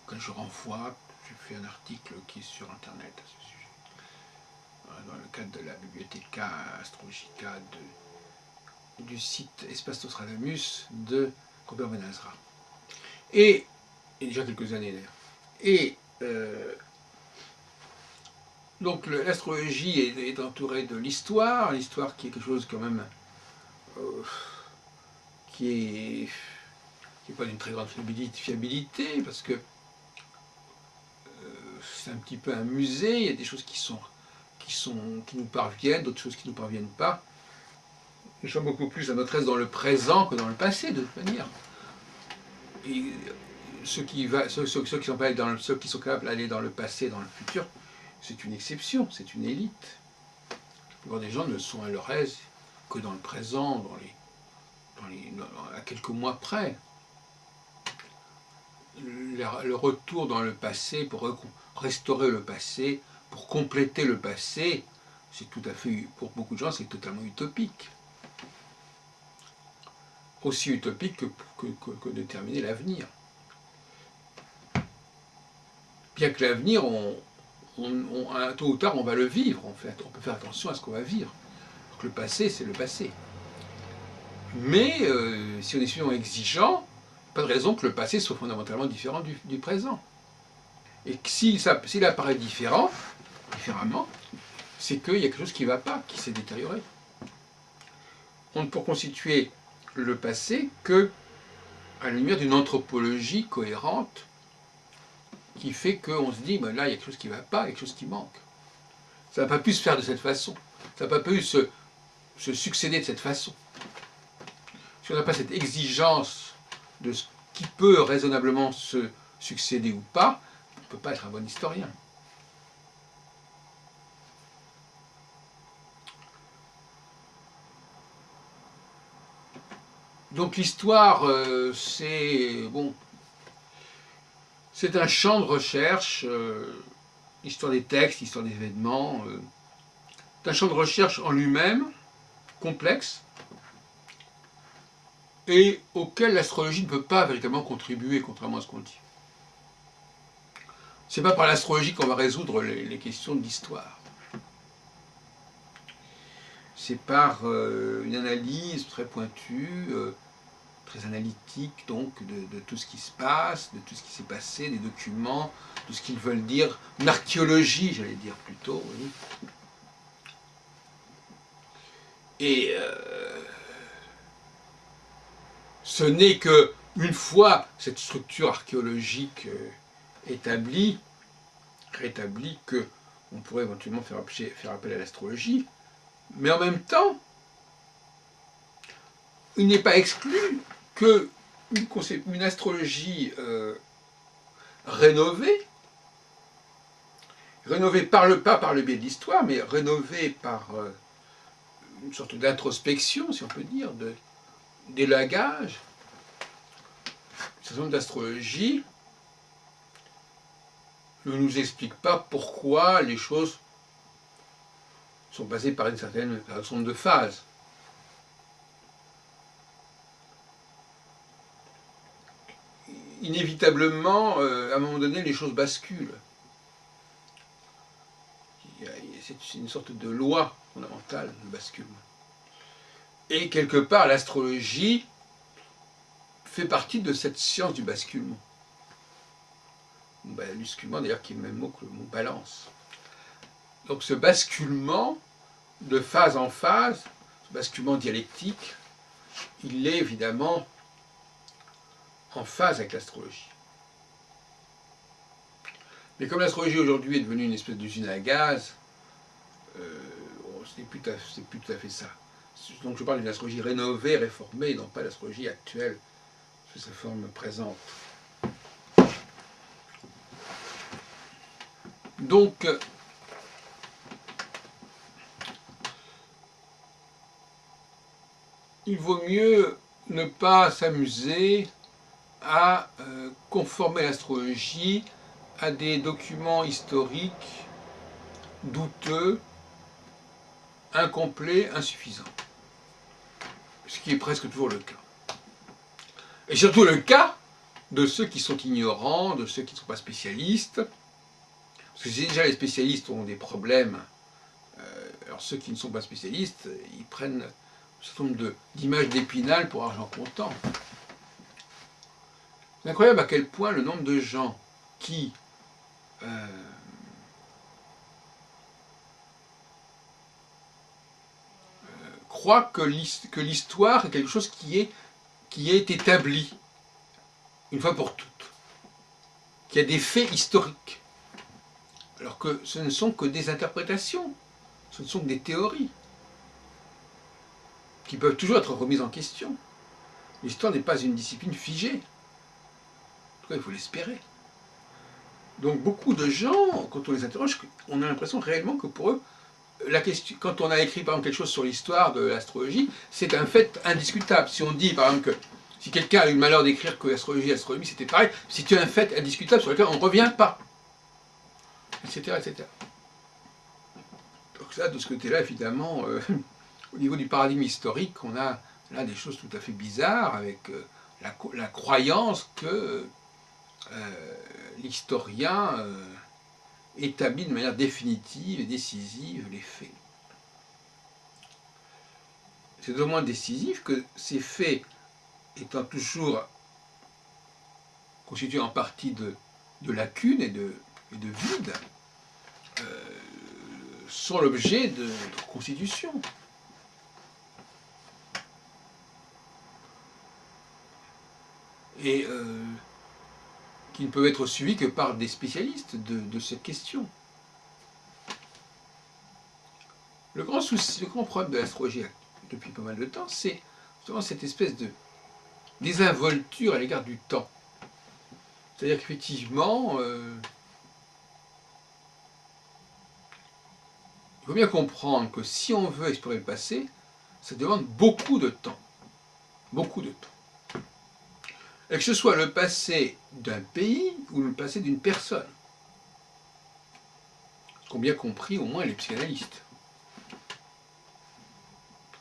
Quand je renvoie, j'ai fait un article qui est sur Internet à ce sujet, dans le cadre de la Bibliotheca Astrologica du site Espace Nostradamus de Robert Benazra. Et il y a déjà quelques années d'ailleurs. Et donc l'astrologie est entourée de l'histoire qui est quelque chose quand même qui n'est pas d'une très grande fiabilité, parce que c'est un petit peu un musée, il y a des choses qui nous parviennent, d'autres choses qui ne nous parviennent pas. Nous sommes beaucoup plus à notre aise dans le présent que dans le passé, de toute manière. Et ceux qui sont capables d'aller dans le passé, dans le futur, c'est une exception, c'est une élite. La plupart des gens ne sont à leur aise que dans le présent, à quelques mois près. Le retour dans le passé, pour restaurer le passé, pour compléter le passé, c'est tout à fait, pour beaucoup de gens, c'est totalement utopique. Aussi utopique que déterminer l'avenir. Bien que l'avenir, tôt ou tard, on va le vivre, en fait. On peut faire attention à ce qu'on va vivre. Donc le passé, c'est le passé. Mais si on est suffisamment exigeant, pas de raison que le passé soit fondamentalement différent du présent. Et s'il apparaît différemment, c'est qu'il y a quelque chose qui ne va pas, qui s'est détérioré. On ne peut constituer le passé que à la lumière d'une anthropologie cohérente qui fait qu'on se dit, ben là, il y a quelque chose qui ne va pas, quelque chose qui manque. Ça n'a pas pu se faire de cette façon. Ça n'a pas pu se succéder de cette façon. Si on n'a pas cette exigence de ce qui peut raisonnablement se succéder ou pas, on ne peut pas être un bon historien. Donc l'histoire, c'est un champ de recherche, l'histoire des textes, l'histoire des événements, c'est un champ de recherche en lui-même, complexe, et auquel l'astrologie ne peut pas véritablement contribuer, contrairement à ce qu'on dit. C'est pas par l'astrologie qu'on va résoudre les questions de l'histoire. C'est par une analyse très pointue, très analytique, donc, de tout ce qui se passe, de tout ce qui s'est passé, des documents, de ce qu'ils veulent dire, une archéologie, j'allais dire plutôt, oui. Et ce n'est qu'une fois cette structure archéologique rétablie, qu'on pourrait éventuellement faire appel à l'astrologie, mais en même temps, il n'est pas exclu qu'une astrologie rénovée pas par le biais de l'histoire, mais rénovée par une sorte d'introspection, si on peut dire, d'élagage, un certain nombre d'astrologie ne nous explique pas pourquoi les choses sont passées par un certain nombre de phases. inévitablement, à un moment donné, les choses basculent. C'est une sorte de loi fondamentale, le basculement. Et quelque part, l'astrologie fait partie de cette science du basculement. Basculement, d'ailleurs, qui est le même mot que le mot balance. Donc ce basculement, de phase en phase, ce basculement dialectique, il est évidemment en phase avec l'astrologie. Mais comme l'astrologie aujourd'hui est devenue une espèce d'usine à gaz, c'est plus tout à fait ça. Donc je parle d'une astrologie rénovée, réformée, et non pas l'astrologie actuelle, sous sa forme présente. Donc, il vaut mieux ne pas s'amuser à conformer l'astrologie à des documents historiques douteux, incomplets, insuffisants. Ce qui est presque toujours le cas. Et surtout le cas de ceux qui sont ignorants, de ceux qui ne sont pas spécialistes. Parce que déjà les spécialistes ont des problèmes. Alors ceux qui ne sont pas spécialistes, ils prennent un certain nombre d'images d'Épinal pour argent comptant. C'est incroyable à quel point le nombre de gens qui croient que l'histoire est quelque chose qui est établi une fois pour toutes, qu'il y a des faits historiques, alors que ce ne sont que des interprétations, ce ne sont que des théories, qui peuvent toujours être remises en question. L'histoire n'est pas une discipline figée, en tout cas il faut l'espérer. Donc beaucoup de gens, quand on les interroge, on a l'impression réellement que pour eux, la question, quand on a écrit par exemple quelque chose sur l'histoire de l'astrologie, c'est un fait indiscutable. Si on dit par exemple que si quelqu'un a eu le malheur d'écrire que l'astrologie et l'astronomie c'était pareil, c'est un fait indiscutable sur lequel on ne revient pas, etc., etc. Donc ça, de ce côté-là, évidemment, au niveau du paradigme historique, on a là des choses tout à fait bizarres avec la croyance que l'historien établit de manière définitive et décisive les faits. C'est d'autant moins décisif que ces faits, étant toujours constitués en partie de lacunes et de vides, sont l'objet de constitutions. Et qui ne peuvent être suivis que par des spécialistes de cette question. Le grand souci, le grand problème de l'astrologie depuis pas mal de temps, c'est justement cette espèce de désinvolture à l'égard du temps. C'est-à-dire qu'effectivement, il faut bien comprendre que si on veut explorer le passé, ça demande beaucoup de temps. Beaucoup de temps. Et que ce soit le passé d'un pays ou le passé d'une personne. Ce qu'ont bien compris au moins les psychanalystes.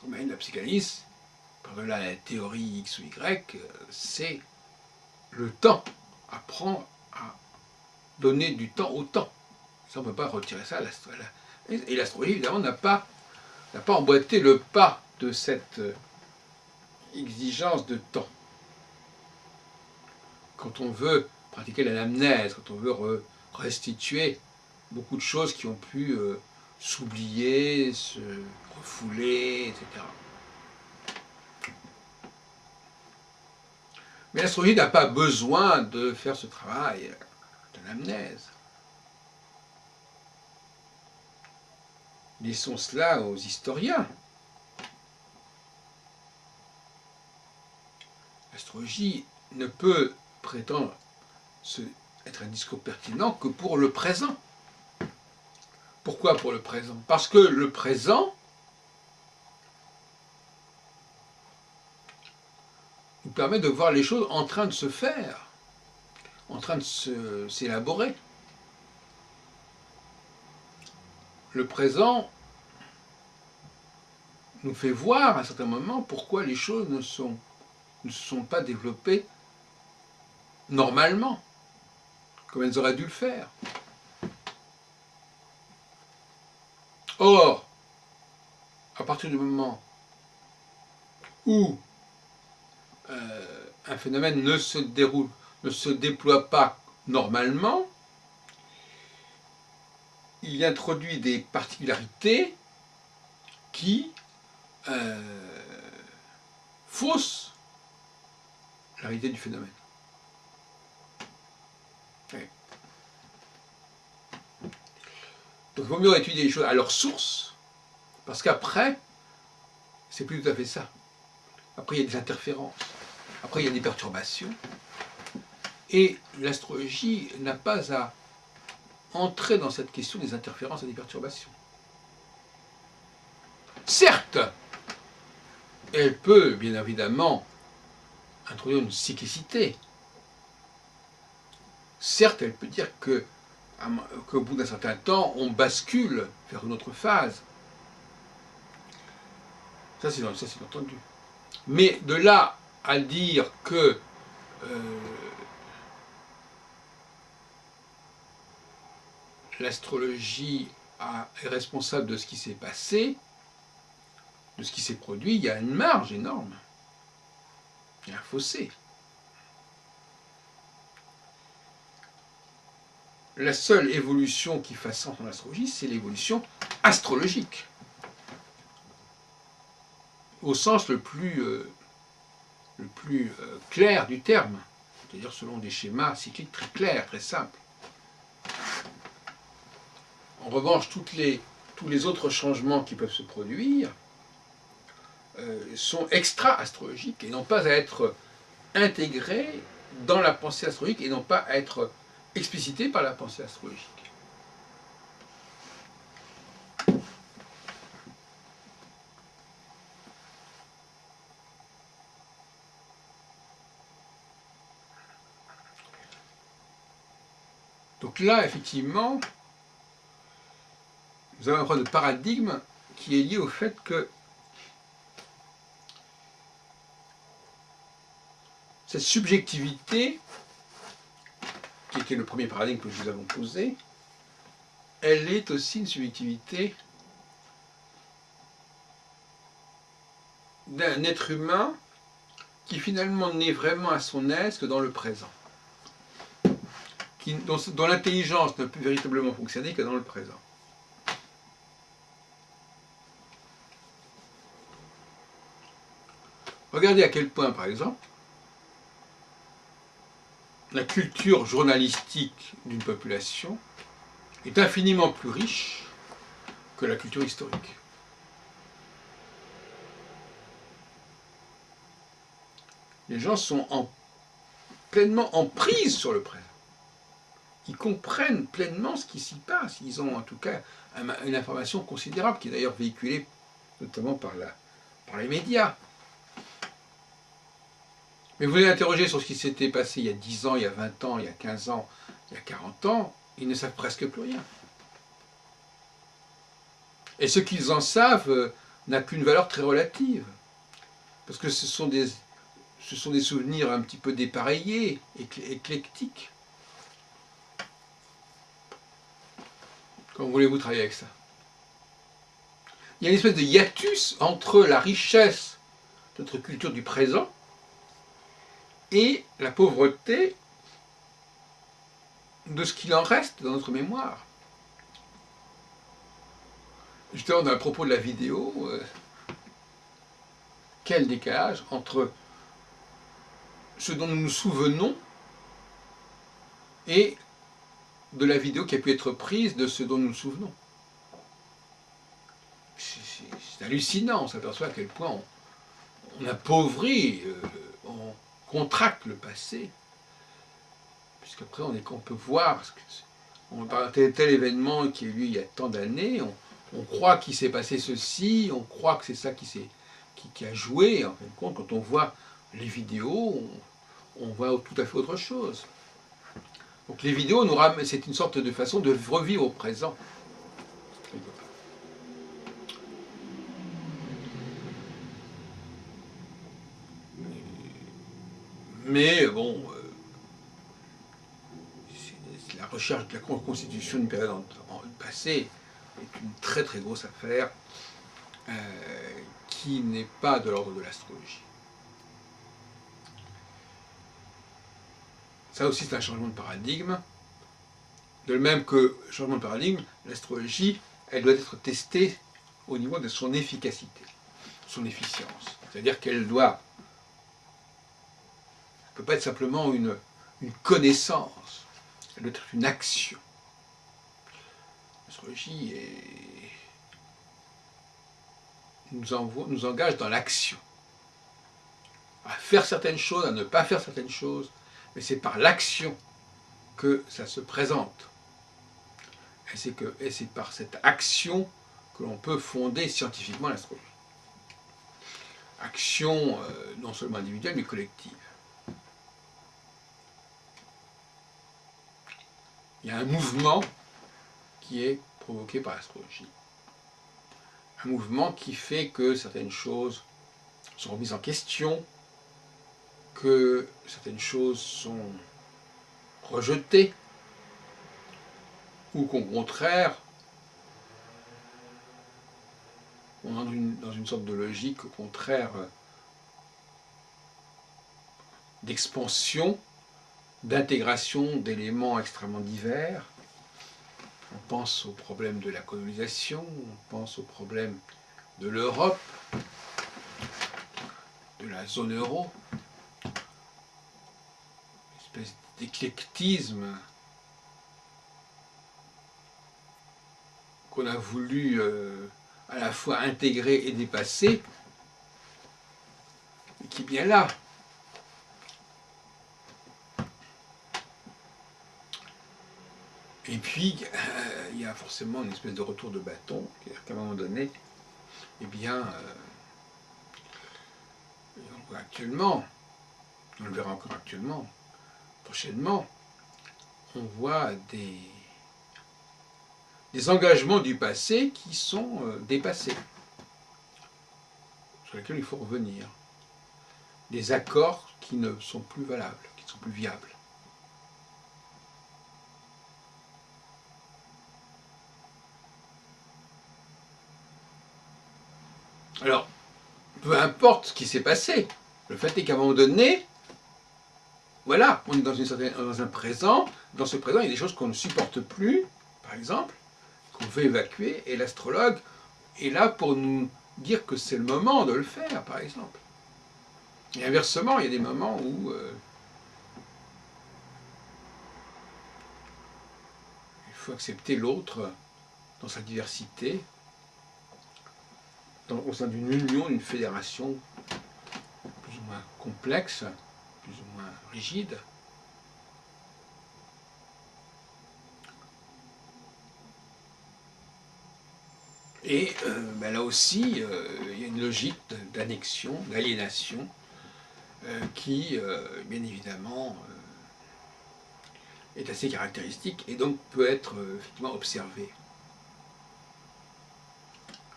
Mais la psychanalyse, par-delà la théorie X ou Y, c'est le temps. Apprendre à donner du temps au temps. Ça, on ne peut pas retirer ça à l'astrologie. Et l'astrologie, évidemment, n'a pas emboîté le pas de cette exigence de temps. Quand on veut pratiquer l'anamnèse, quand on veut restituer beaucoup de choses qui ont pu s'oublier, se refouler, etc. Mais l'astrologie n'a pas besoin de faire ce travail d'anamnèse. Laissons cela aux historiens. L'astrologie ne peut prétendre être un discours pertinent que pour le présent. Pourquoi pour le présent? Parce que le présent nous permet de voir les choses en train de se faire, en train de s'élaborer. Le présent nous fait voir à un certain moment pourquoi les choses ne se sont pas développées normalement, comme elles auraient dû le faire. Or, à partir du moment où un phénomène ne se déploie pas normalement, il introduit des particularités qui faussent la réalité du phénomène. Ouais. Donc il vaut mieux étudier les choses à leur source, parce qu'après, c'est plus tout à fait ça. Après, il y a des interférences. Après, il y a des perturbations. Et l'astrologie n'a pas à entrer dans cette question des interférences et des perturbations. Certes, elle peut, bien évidemment, introduire une cyclicité. Certes, elle peut dire qu'au bout d'un certain temps, on bascule vers une autre phase. Ça, c'est entendu. Mais de là à dire que l'astrologie est responsable de ce qui s'est passé, de ce qui s'est produit, il y a une marge énorme. Il y a un fossé. La seule évolution qui fasse sens en astrologie, c'est l'évolution astrologique. Au sens le plus clair du terme, c'est-à-dire selon des schémas cycliques très clairs, très simples. En revanche, tous les autres changements qui peuvent se produire sont extra-astrologiques et n'ont pas à être intégrés dans la pensée astrologique et non pas à être explicités par la pensée astrologique. Donc là, effectivement, nous avons un problème de paradigme qui est lié au fait que cette subjectivité, qui était le premier paradigme que nous avons posé, elle est aussi une subjectivité d'un être humain qui finalement n'est vraiment à son aise que dans le présent, dont l'intelligence ne peut véritablement fonctionner que dans le présent. Regardez à quel point, par exemple, la culture journalistique d'une population est infiniment plus riche que la culture historique. Les gens sont pleinement en prise sur le présent. Ils comprennent pleinement ce qui s'y passe. Ils ont en tout cas une information considérable qui est d'ailleurs véhiculée notamment par les médias. Mais vous les interrogez sur ce qui s'était passé il y a 10 ans, il y a 20 ans, il y a 15 ans, il y a 40 ans, ils ne savent presque plus rien. Et ce qu'ils en savent n'a qu'une valeur très relative. Parce que ce sont des souvenirs un petit peu dépareillés, éclectiques. Comment voulez-vous travailler avec ça? Il y a une espèce de hiatus entre la richesse de notre culture du présent et la pauvreté de ce qu'il en reste dans notre mémoire. Justement, à propos de la vidéo, quel décalage entre ce dont nous nous souvenons et de la vidéo qui a pu être prise de ce dont nous nous souvenons. C'est hallucinant, on s'aperçoit à quel point on appauvrit, on contracte le passé, puisqu'après on peut voir, on parle de tel événement qui a eu lieu il y a tant d'années, on croit qu'il s'est passé ceci, on croit que c'est ça qui a joué, en fin de compte, quand on voit les vidéos, on voit tout à fait autre chose. Donc les vidéos, c'est une sorte de façon de revivre au présent. Mais bon, recherche de la reconstitution d'une période passée est une très très grosse affaire qui n'est pas de l'ordre de l'astrologie. Ça aussi, c'est un changement de paradigme. De même que changement de paradigme, l'astrologie, elle doit être testée au niveau de son efficacité, son efficience. C'est-à-dire qu'elle doit... Elle ne peut pas être simplement une connaissance, elle doit être une action. L'astrologie nous engage dans l'action. À faire certaines choses, à ne pas faire certaines choses, mais c'est par l'action que ça se présente. Et c'est par cette action que l'on peut fonder scientifiquement l'astrologie. Action non seulement individuelle, mais collective. Il y a un mouvement qui est provoqué par l'astrologie. Un mouvement qui fait que certaines choses sont remises en question, que certaines choses sont rejetées, ou qu'au contraire, on est dans une sorte de logique, au contraire, d'expansion, d'intégration d'éléments extrêmement divers. On pense au problème de la colonisation, on pense au problème de l'Europe, de la zone euro, une espèce d'éclectisme qu'on a voulu à la fois intégrer et dépasser, et qui est bien là. Et puis, il y a forcément une espèce de retour de bâton, c'est-à-dire qu'à un moment donné, eh bien, on le voit actuellement, on le verra encore actuellement, prochainement, on voit des engagements du passé qui sont dépassés, sur lesquels il faut revenir. Des accords qui ne sont plus valables, qui ne sont plus viables. Alors, peu importe ce qui s'est passé, le fait est qu'à un moment donné, voilà, on est dans un présent, dans ce présent, il y a des choses qu'on ne supporte plus, par exemple, qu'on veut évacuer, et l'astrologue est là pour nous dire que c'est le moment de le faire, par exemple. Et inversement, il y a des moments où il faut accepter l'autre dans sa diversité, au sein d'une union, d'une fédération plus ou moins complexe, plus ou moins rigide. Et là aussi, il y a une logique d'annexion, d'aliénation, qui, bien évidemment, est assez caractéristique et donc peut être effectivement observée.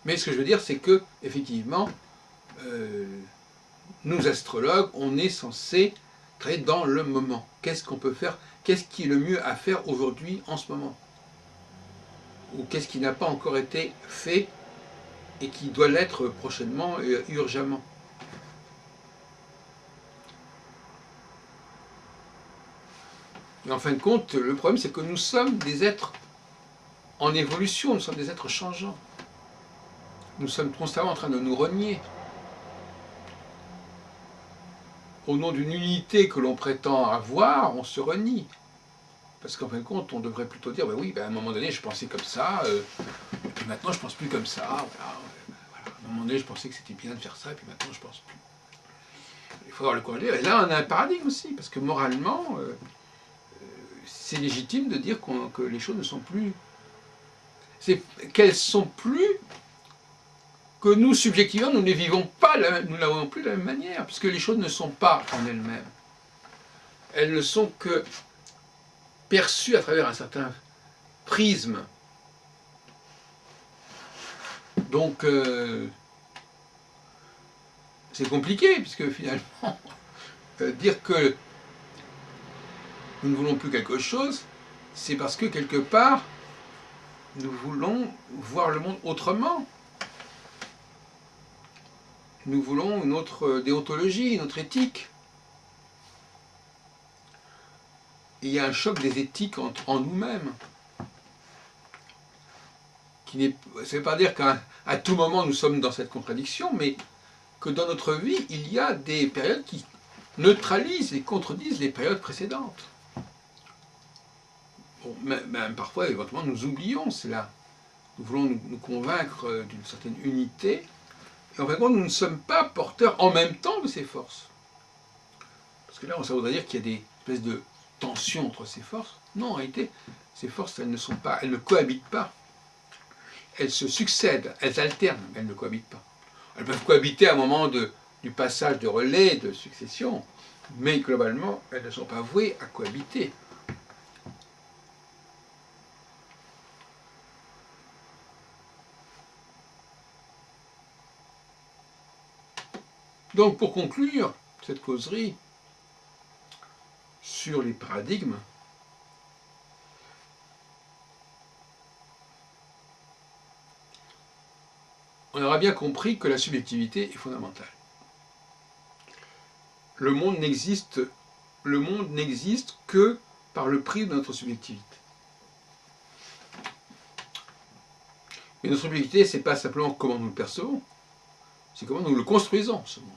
Mais ce que je veux dire, c'est que, effectivement, nous astrologues, on est censé travailler dans le moment. Qu'est-ce qu'on peut faire? Qu'est-ce qui est le mieux à faire aujourd'hui, en ce moment? Ou qu'est-ce qui n'a pas encore été fait et qui doit l'être prochainement et urgemment? Et en fin de compte, le problème, c'est que nous sommes des êtres en évolution, nous sommes des êtres changeants. Nous sommes constamment en train de nous renier. Au nom d'une unité que l'on prétend avoir, on se renie. Parce qu'en fin de compte, on devrait plutôt dire, ben oui, à un moment donné, je pensais comme ça, et puis maintenant, je pense plus comme ça. Voilà, voilà. À un moment donné, je pensais que c'était bien de faire ça, et puis maintenant, je pense plus. Il faut avoir le courage de dire. Et là, on a un paradigme aussi, parce que moralement, c'est légitime de dire que les choses ne sont plus... C'est qu'elles sont plus... que nous, subjectivement, nous ne vivons pas, nous ne la voyons plus de la même manière, puisque les choses ne sont pas en elles-mêmes. Elles ne sont que perçues à travers un certain prisme. Donc, c'est compliqué, puisque finalement, dire que nous ne voulons plus quelque chose, c'est parce que quelque part, nous voulons voir le monde autrement. Nous voulons une autre déontologie, une autre éthique. Il y a un choc des éthiques en nous-mêmes. Ça ne veut pas dire qu'à tout moment nous sommes dans cette contradiction, mais que dans notre vie, il y a des périodes qui neutralisent et contredisent les périodes précédentes. Bon, même parfois, éventuellement, nous oublions cela. Nous voulons nous convaincre d'une certaine unité, et en fait, nous ne sommes pas porteurs en même temps de ces forces. Parce que là, ça voudrait dire qu'il y a des espèces de tensions entre ces forces. Non, en réalité, ces forces, elles ne cohabitent pas. Elles se succèdent, elles alternent, mais elles ne cohabitent pas. Elles peuvent cohabiter à un moment du passage de relais, de succession, mais globalement, elles ne sont pas vouées à cohabiter. Donc, pour conclure cette causerie sur les paradigmes, on aura bien compris que la subjectivité est fondamentale. Le monde n'existe que par le prisme de notre subjectivité. Mais notre subjectivité, ce n'est pas simplement comment nous le percevons, c'est comment nous le construisons, ce monde.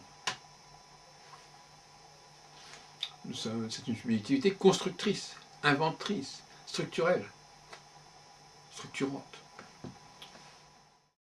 C'est une subjectivité constructrice, inventrice, structurelle, structurante.